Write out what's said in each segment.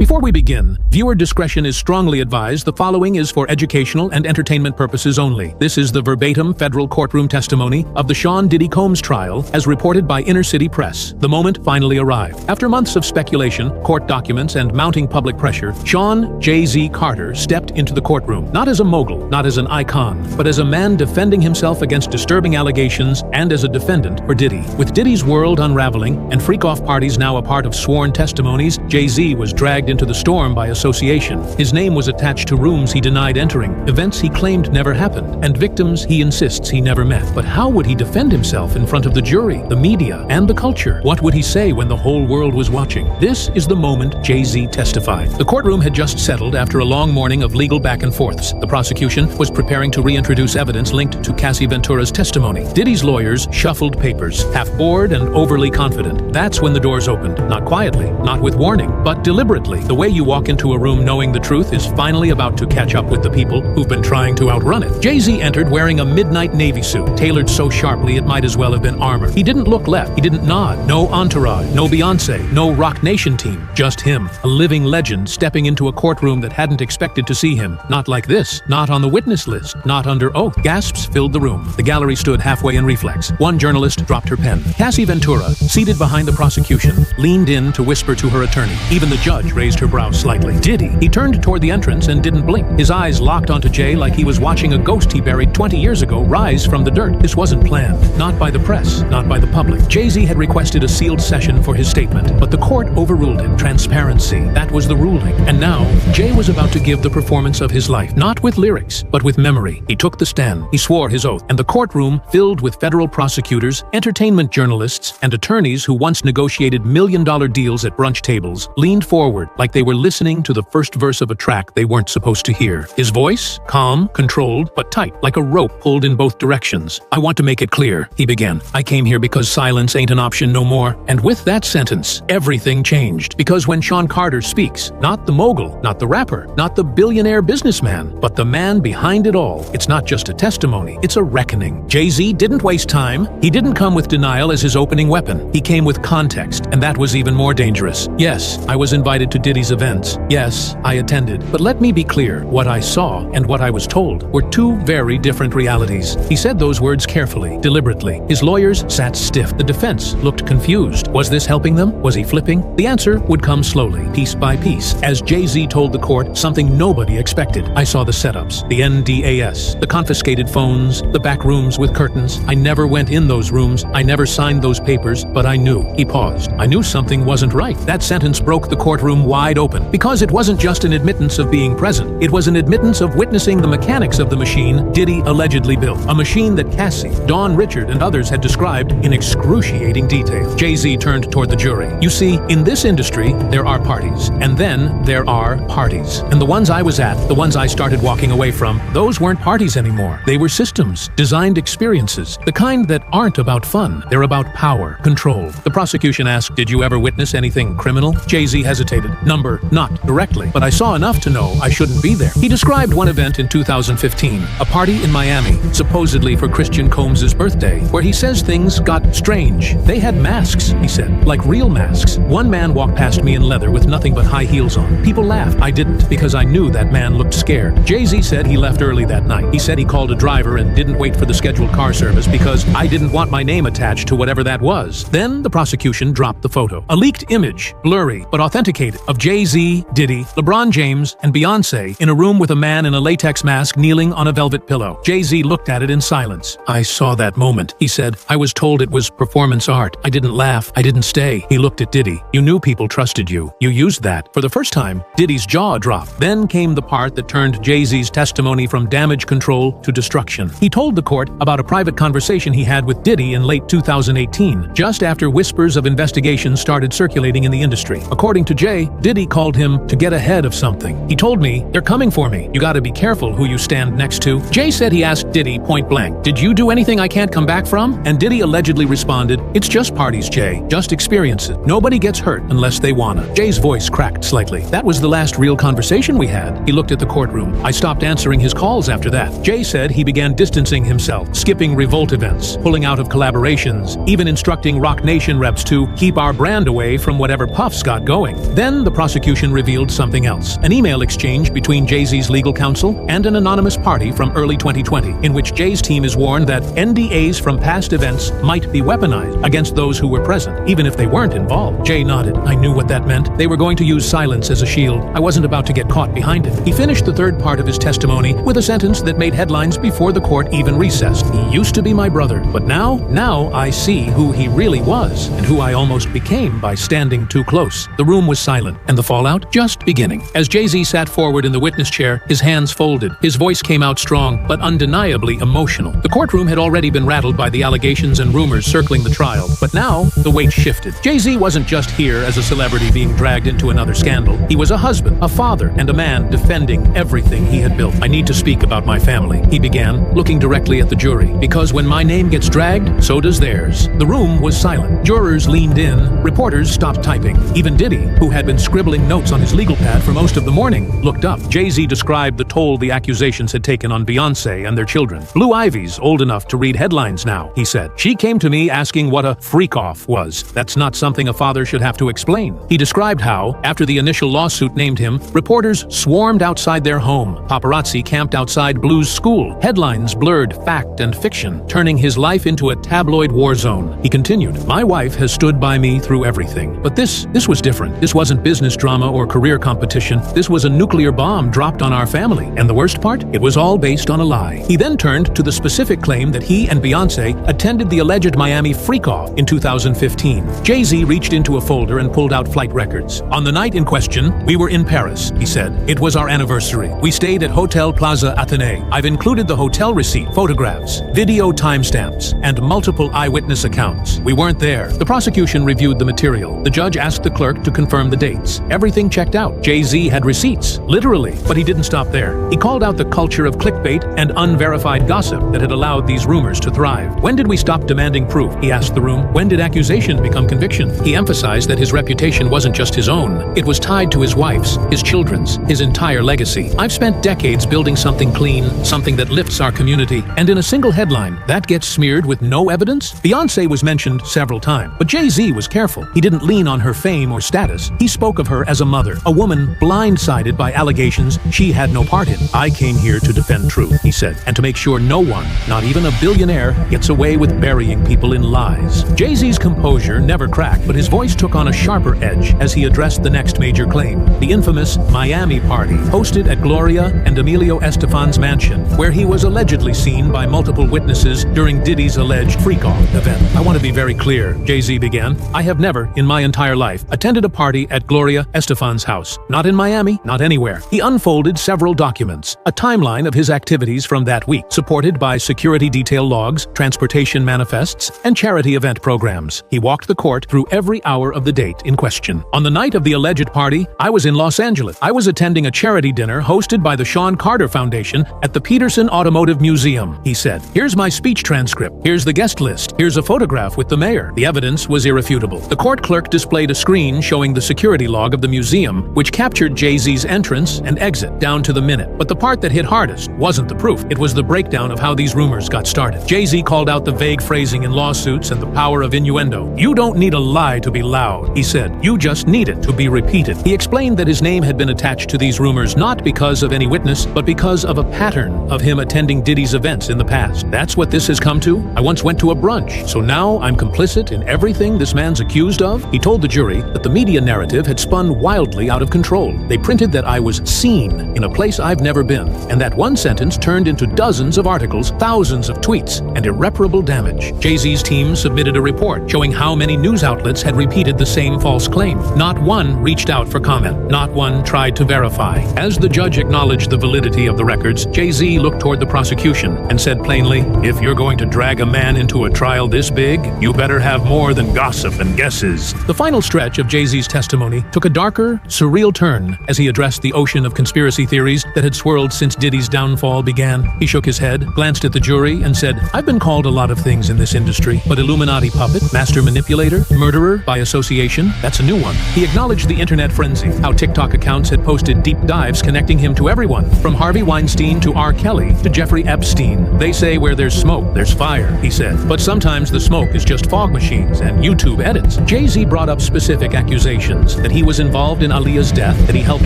Before we begin, viewer discretion is strongly advised. The following is for educational and entertainment purposes only. This is the verbatim federal courtroom testimony of the Sean Diddy Combs trial as reported by Inner City Press. The moment finally arrived. After months of speculation, court documents, and mounting public pressure, Sean JayZ Carter stepped into the courtroom, not as a mogul, not as an icon, but as a man defending himself against disturbing allegations and as a defendant for Diddy. With Diddy's world unraveling and freak-off parties now a part of sworn testimonies, JayZ was dragged into the storm by association. His name was attached to rooms he denied entering, events he claimed never happened, and victims he insists he never met. But how would he defend himself in front of the jury, the media, and the culture? What would he say when the whole world was watching? This is the moment JayZ testified. The courtroom had just settled after a long morning of legal back and forths. The prosecution was preparing to reintroduce evidence linked to Cassie Ventura's testimony. Diddy's lawyers shuffled papers, half bored and overly confident. That's when the doors opened. Not quietly, not with warning, but deliberately. The way you walk into a room knowing the truth is finally about to catch up with the people who've been trying to outrun it. JayZ entered wearing a midnight navy suit, tailored so sharply it might as well have been armor. He didn't look left, he didn't nod. No entourage, no Beyonce, no Rock Nation team. Just him, a living legend stepping into a courtroom that hadn't expected to see him. Not like this, not on the witness list, not under oath. Gasps filled the room. The gallery stood halfway in reflex. One journalist dropped her pen. Cassie Ventura, seated behind the prosecution, leaned in to whisper to her attorney. Even the judge raised her brow slightly. Diddy. He turned toward the entrance and didn't blink. His eyes locked onto Jay like he was watching a ghost he buried 20 years ago rise from the dirt. This wasn't planned. Not by the press, not by the public. JayZ had requested a sealed session for his statement, but the court overruled it. Transparency. That was the ruling. And now, Jay was about to give the performance of his life. Not with lyrics, but with memory. He took the stand. He swore his oath. And the courtroom, filled with federal prosecutors, entertainment journalists, and attorneys who once negotiated million-dollar deals at brunch tables, leaned forward like they were listening to the first verse of a track they weren't supposed to hear. His voice, calm, controlled, but tight, like a rope pulled in both directions. "I want to make it clear," he began. "I came here because silence ain't an option no more." And with that sentence, everything changed. Because when Sean Carter speaks, not the mogul, not the rapper, not the billionaire businessman, but the man behind it all, it's not just a testimony, it's a reckoning. JayZ didn't waste time. He didn't come with denial as his opening weapon. He came with context, and that was even more dangerous. "Yes, I was invited to Diddy's events. Yes, I attended. But let me be clear, what I saw and what I was told were two very different realities." He said those words carefully, deliberately. His lawyers sat stiff. The defense looked confused. Was this helping them? Was he flipping? The answer would come slowly, piece by piece, as JayZ told the court something nobody expected. "I saw the setups, the NDAS, the confiscated phones, the back rooms with curtains. I never went in those rooms. I never signed those papers, but I knew." He paused. "I knew something wasn't right." That sentence broke the courtroom wide open, because it wasn't just an admittance of being present. It was an admittance of witnessing the mechanics of the machine Diddy allegedly built. A machine that Cassie, Dawn Richard, and others had described in excruciating detail. JayZ turned toward the jury. "You see, in this industry, there are parties. And then there are parties. And the ones I was at, the ones I started walking away from, those weren't parties anymore. They were systems, designed experiences, the kind that aren't about fun. They're about power, control." The prosecution asked, "Did you ever witness anything criminal?" JayZ hesitated. "Number, not directly, but I saw enough to know I shouldn't be there." He described one event in 2015, a party in Miami, supposedly for Christian Combs' birthday, where he says things got strange. "They had masks," he said, "like real masks. One man walked past me in leather with nothing but high heels on. People laughed. I didn't, because I knew that man looked scared." JayZ said he left early that night. He said he called a driver and didn't wait for the scheduled car service because I didn't want my name attached to whatever that was. Then the prosecution dropped the photo. A leaked image, blurry but authenticated, of JayZ, Diddy, LeBron James, and Beyonce in a room with a man in a latex mask kneeling on a velvet pillow. JayZ looked at it in silence. "I saw that moment," he said. "I was told it was performance art. I didn't laugh. I didn't stay." He looked at Diddy. "You knew people trusted you. You used that." For the first time, Diddy's jaw dropped. Then came the part that turned JayZ's testimony from damage control to destruction. He told the court about a private conversation he had with Diddy in late 2018, just after whispers of investigation started circulating in the industry. According to Jay, Diddy called him to get ahead of something. "He told me, 'They're coming for me. You gotta be careful who you stand next to.'" Jay said he asked Diddy point blank, "Did you do anything I can't come back from?" And Diddy allegedly responded, "It's just parties, Jay. Just experience it. Nobody gets hurt unless they wanna." Jay's voice cracked slightly. "That was the last real conversation we had." He looked at the courtroom. "I stopped answering his calls after that." Jay said he began distancing himself, skipping revolt events, pulling out of collaborations, even instructing Rock Nation reps to keep our brand away from whatever Puffs got going. Then the prosecution revealed something else. An email exchange between JayZ's legal counsel and an anonymous party from early 2020, in which Jay's team is warned that NDAs from past events might be weaponized against those who were present, even if they weren't involved. Jay nodded. I knew what that meant. They were going to use silence as a shield. I wasn't about to get caught behind it. He finished the third part of his testimony with a sentence that made headlines before the court even recessed. He used to be my brother, but now I see who he really was and who I almost became by standing too close. The room was silent, and the fallout just beginning. As JayZ sat forward in the witness chair, his hands folded. His voice came out strong, but undeniably emotional. The courtroom had already been rattled by the allegations and rumors circling the trial, but now the weight shifted. JayZ wasn't just here as a celebrity being dragged into another scandal. He was a husband, a father, and a man defending everything he had built. I need to speak about my family, he began, looking directly at the jury. Because when my name gets dragged, so does theirs. The room was silent. Jurors leaned in. Reporters stopped typing. Even Diddy, who had been scribbling notes on his legal pad for most of the morning, looked up. JayZ described the toll the accusations had taken on Beyoncé and their children. Blue Ivy's old enough to read headlines now, he said. She came to me asking what a freak-off was. That's not something a father should have to explain. He described how, after the initial lawsuit named him, reporters swarmed outside their home. Paparazzi camped outside Blue's school. Headlines blurred fact and fiction, turning his life into a tabloid war zone. He continued, my wife has stood by me through everything. But this was different. This wasn't business drama or career competition. This was a nuclear bomb dropped on our family. And the worst part? It was all based on a lie. He then turned to the specific claim that he and Beyoncé attended the alleged Miami freak-off in 2015. JayZ reached into a folder and pulled out flight records. On the night in question, we were in Paris, he said. It was our anniversary. We stayed at Hotel Plaza Athénée. I've included the hotel receipt, photographs, video timestamps, and multiple eyewitness accounts. We weren't there. The prosecution reviewed the material. The judge asked the clerk to confirm the dates. Everything checked out. JayZ had receipts, literally, but he didn't stop there. He called out the culture of clickbait and unverified gossip that had allowed these rumors to thrive. When did we stop demanding proof? He asked the room. When did accusation become conviction? He emphasized that his reputation wasn't just his own. It was tied to his wife's, his children's, his entire legacy. I've spent decades building something clean, something that lifts our community, and in a single headline, that gets smeared with no evidence? Beyoncé was mentioned several times, but JayZ was careful. He didn't lean on her fame or status. He spoke of her as a mother, a woman blindsided by allegations she had no part in. I came here to defend truth, he said, and to make sure no one, not even a billionaire, gets away with burying people in lies. JayZ's composure never cracked, but his voice took on a sharper edge as he addressed the next major claim, the infamous Miami party, hosted at Gloria and Emilio Estefan's mansion, where he was allegedly seen by multiple witnesses during Diddy's alleged freak-off event. I want to be very clear, JayZ began. I have never, in my entire life, attended a party at Gloria Estefan's house. Not in Miami, not anywhere. He unfolded several documents, a timeline of his activities from that week, supported by security detail logs, transportation manifests, and charity event programs. He walked the court through every hour of the date in question. On the night of the alleged party, I was in Los Angeles. I was attending a charity dinner hosted by the Sean Carter Foundation at the Peterson Automotive Museum, he said. Here's my speech transcript. Here's the guest list. Here's a photograph with the mayor. The evidence was irrefutable. The court clerk displayed a screen showing the security log of the museum, which captured JayZ's entrance and exit down to the minute. But the part that hit hardest wasn't the proof. It was the breakdown of how these rumors got started. JayZ called out the vague phrasing in lawsuits and the power of innuendo. You don't need a lie to be loud, he said. You just need it to be repeated. He explained that his name had been attached to these rumors not because of any witness, but because of a pattern of him attending Diddy's events in the past. That's what this has come to? I once went to a brunch, so now I'm complicit in everything this man's accused of? He told the jury that the media narrative had spun wildly out of control. They printed that I was seen in a place I've never been, and that one sentence turned into dozens of articles, thousands of tweets, and irreparable damage. JayZ's team submitted a report showing how many news outlets had repeated the same false claim. Not one reached out for comment. Not one tried to verify. As the judge acknowledged the validity of the records, JayZ looked toward the prosecution and said plainly, if you're going to drag a man into a trial this big, you better have more than gossip and guesses. The final stretch of JayZ's testimony took a darker, surreal turn as he addressed the ocean of conspiracy theories that had swirled since Diddy's downfall began. He shook his head, glanced at the jury, and said, I've been called a lot of things in this industry, but Illuminati puppet, master manipulator, murderer by association, that's a new one. He acknowledged the internet frenzy, how TikTok accounts had posted deep dives connecting him to everyone, from Harvey Weinstein to R. Kelly to Jeffrey Epstein. They say where there's smoke, there's fire, he said. But sometimes the smoke is just fog machines and YouTube edits. JayZ brought up specific accusations that he was involved in Aaliyah's death, that he helped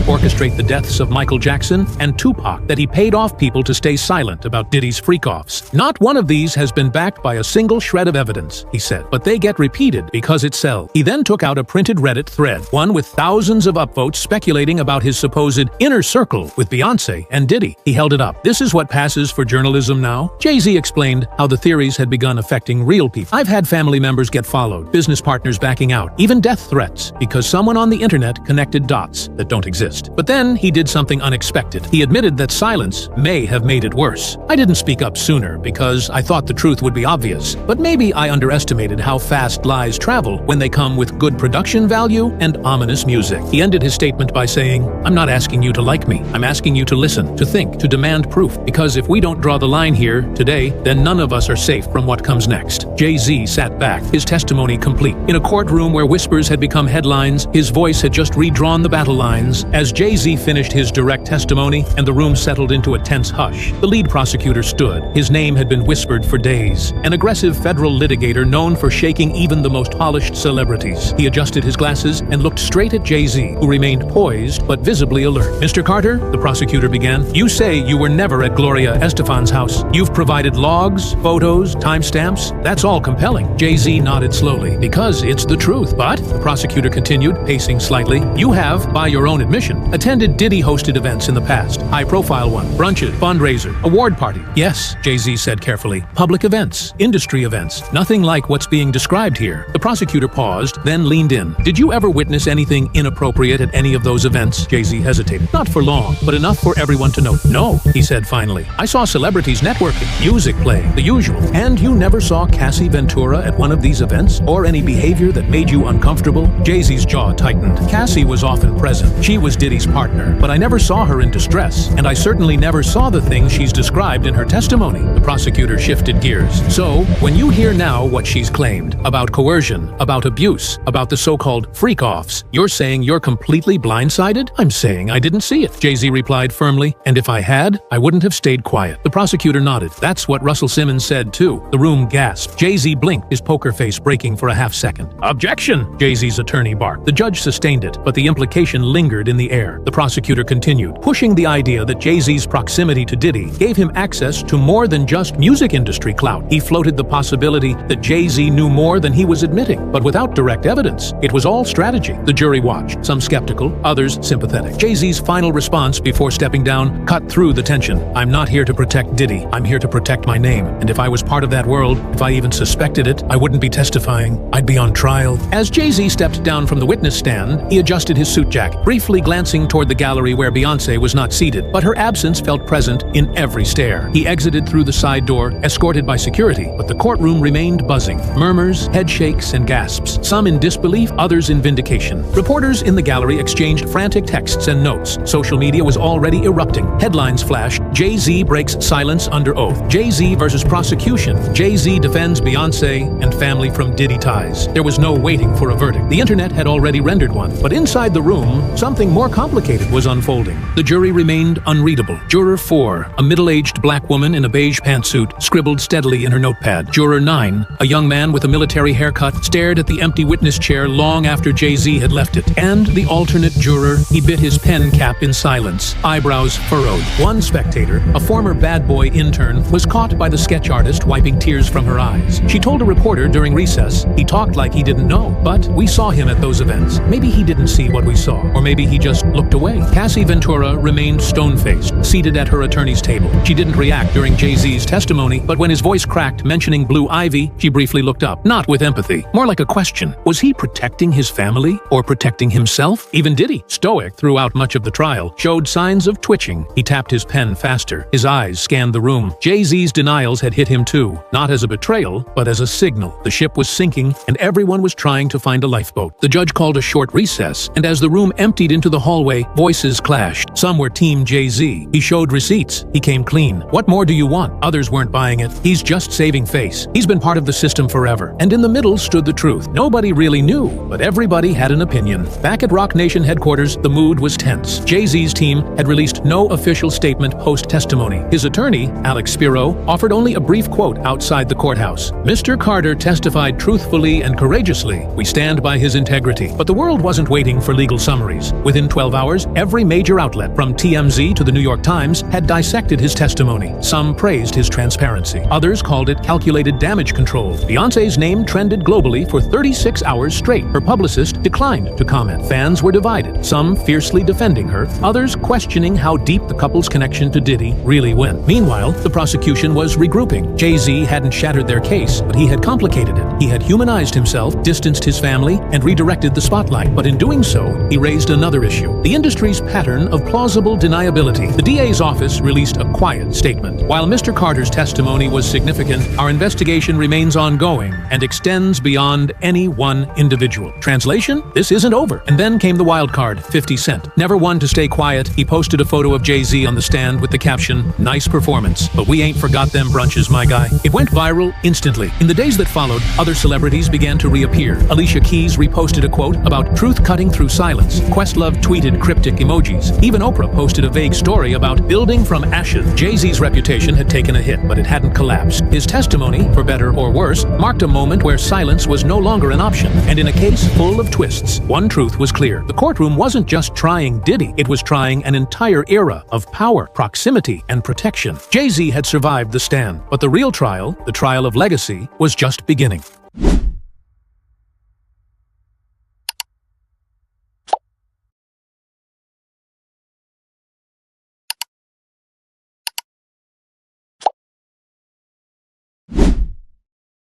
orchestrate the deaths of Michael Jackson and Tupac, that he paid off people to stay silent about Diddy's freak-offs. Not one of these has been backed by a single shred of evidence, he said, but they get repeated because it sells. He then took out a printed Reddit thread, one with thousands of upvotes speculating about his supposed inner circle with Beyonce and Diddy. He held it up. This is what passes for journalism now? JayZ explained how the theories had begun affecting real people. I've had family members get followed, business partners backing out, even death threats, because someone on the internet connected dots that don't exist. But then he did something unexpected. He admitted that silence may have made it worse. I didn't speak up sooner because I thought the truth would be obvious, but maybe I underestimated how fast lies travel when they come with good production value and ominous music. He ended his statement by saying, "I'm not asking you to like me. I'm asking you to listen, to think, to demand proof, because if we don't draw the line here today, then none of us are safe from what comes next." JayZ sat back, his testimony complete. In a courtroom where whispers had become headlines, his voice had just redrawn the battle lines. As JayZ finished his direct testimony and the room settled into a tense hush, the lead prosecutor stood. His name had been whispered for days. An aggressive federal litigator known for shaking even the most polished celebrities. He adjusted his glasses and looked straight at JayZ, who remained poised but visibly alert. "Mr. Carter," the prosecutor began, "you say you were never at Gloria Estefan's house. You've provided logs, photos, timestamps. That's all compelling." JayZ nodded slowly. "Because it's the truth." "But," the prosecutor continued, pacing slightly, "you have, by your own admission, attended Diddy-hosted events in the past. High-profile one, brunches, fundraiser, award party." "Yes," JayZ said carefully. "Public events, industry events. Nothing like what's being described here." The prosecutor paused, then leaned in. "Did you ever witness anything inappropriate at any of those events?" JayZ hesitated. "Not for long, but enough for everyone to know." "No," he said finally. "I saw celebrities networking, music playing, the usual." "And you never saw Cassie Ventura at one of these events? Or any behavior that made you uncomfortable?" JayZ's jaw tightened. "Cassie was often present. She was Diddy's partner, but I never saw her in distress, and I certainly never saw the things she's described in her testimony." The prosecutor shifted gears. "So, when you hear now what she's claimed, about coercion, about abuse, about the so-called freak-offs, you're saying you're completely blindsided?" "I'm saying I didn't see it," JayZ replied firmly, "and if I had, I wouldn't have stayed quiet." The prosecutor nodded. "That's what Russell Simmons said too." The room gasped. JayZ blinked, his poker face breaking for a half-second. "Objection!" JayZ's attorney barked. The judge sustained it, but the implication lingered in the air. The prosecutor continued, pushing the idea that JayZ's proximity to Diddy gave him access to more than just music industry clout. He floated the possibility that JayZ knew more than he was admitting, but without direct evidence. It was all strategy. The jury watched, some skeptical, others sympathetic. JayZ's final response before stepping down cut through the tension. "I'm not here to protect Diddy. I'm here to protect my name. And if I was part of that world, if I even suspected it, I wouldn't be testifying. I'd be on trial." As JayZ stepped down from the witness stand, he adjusted his suit jacket, briefly glancing toward the gallery where Beyonce was not seated, but her absence felt present in every stare. He exited through the side door, escorted by security, but the courtroom remained buzzing. Murmurs, head shakes, and gasps, some in disbelief, others in vindication. Reporters in the gallery exchanged frantic texts and notes. Social media was already erupting. Headlines flashed, "JayZ breaks silence under oath. JayZ versus prosecution. JayZ defends Beyonce and family from Diddy ties." There was no waiting for a verdict. The internet had already rendered one, but inside the room, something more complicated was unfolding. The jury remained unreadable. Juror 4, a middle-aged black woman in a beige pantsuit, scribbled steadily in her notepad. Juror 9, a young man with a military haircut, stared at the empty witness chair long after JayZ had left it. And the alternate juror, he bit his pen cap in silence, eyebrows furrowed. One spectator, a former bad boy intern, was caught by the sketch artist wiping tears from her eyes. She told a reporter during recess, "He talked like he didn't know, but we saw him at those events. Maybe he didn't see what we saw, or maybe he just looked away." Cassie Ventura remained stone-faced, seated at her attorney's table. She didn't react during JayZ's testimony, but when his voice cracked mentioning Blue Ivy, she briefly looked up, not with empathy, more like a question. Was he protecting his family or protecting himself? Even Diddy, stoic throughout much of the trial, showed signs of twitching. He tapped his pen faster. His eyes scanned the room. JayZ's denials had hit him too, not as a betrayal, but as a signal. The ship was sinking, and everyone was trying to find a lifeboat. The judge called a short recess, and as the room emptied into the hallway, voices clashed. Some were Team JayZ. He showed receipts. He came clean. What more do you want? Others weren't buying it. He's just saving face. He's been part of the system forever. And in the middle stood the truth. Nobody really knew, but everybody had an opinion. Back at Roc Nation headquarters, the mood was tense. JayZ's team had released no official statement post-testimony. His attorney, Alex Spiro, offered only a brief quote outside the courthouse. "Mr. Carter testified truthfully and courageously. We stand by his integrity." But the world wasn't waiting for legal summaries. Within 12 hours, every major outlet, from TMZ to the New York Times, had dissected his testimony. Some praised his transparency. Others called it calculated damage control. Beyoncé's name trended globally for 36 hours straight. Her publicist declined to comment. Fans were divided, some fiercely defending her, others questioning how deep the couple's connection to Diddy really went. Meanwhile, the prosecution was regrouping. JayZ hadn't shattered their case, but he had complicated it. He had humanized himself, distanced his family, and redirected the spotlight. But in doing so, he raised another issue: the industry's pattern of plausible deniability. The DA's office released a quiet statement. While Mr. Carter's testimony was significant, our investigation remains ongoing and extends beyond any one individual. Translation? This isn't over. And then came the wild card, 50 Cent. Never one to stay quiet, he posted a photo of JayZ on the stand with the caption, "Nice performance, but we ain't forgot them brunches, my guy." It went viral instantly. In the days that followed, other celebrities began to reappear. Alicia Keys reposted a quote about truth cutting through silence. Questlove tweeted cryptic emojis. Even Oprah posted a vague story about building from ashes. JayZ's reputation had taken a hit, but it hadn't collapsed. His testimony, for better or worse, marked a moment where silence was no longer an option. And in a case full of twists, one truth was clear: the courtroom wasn't just trying Diddy, it was trying an entire era of power, proximity, and protection. JayZ had survived the stand, but the real trial, the trial of legacy, was just beginning.